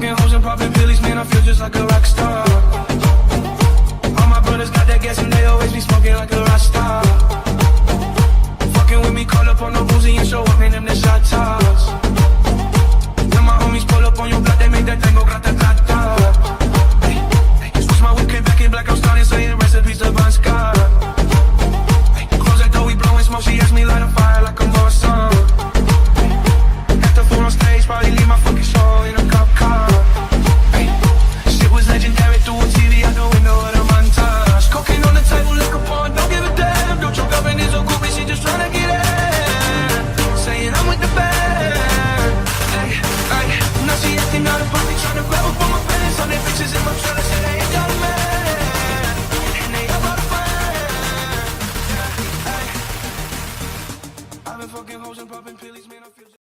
Fucking hoes and popping pillies, man, I feel just like a rock star. All my brothers got that gas and they always be smoking like a rock star. Fucking with me, call up on no boozy and show up, man, them the shot top.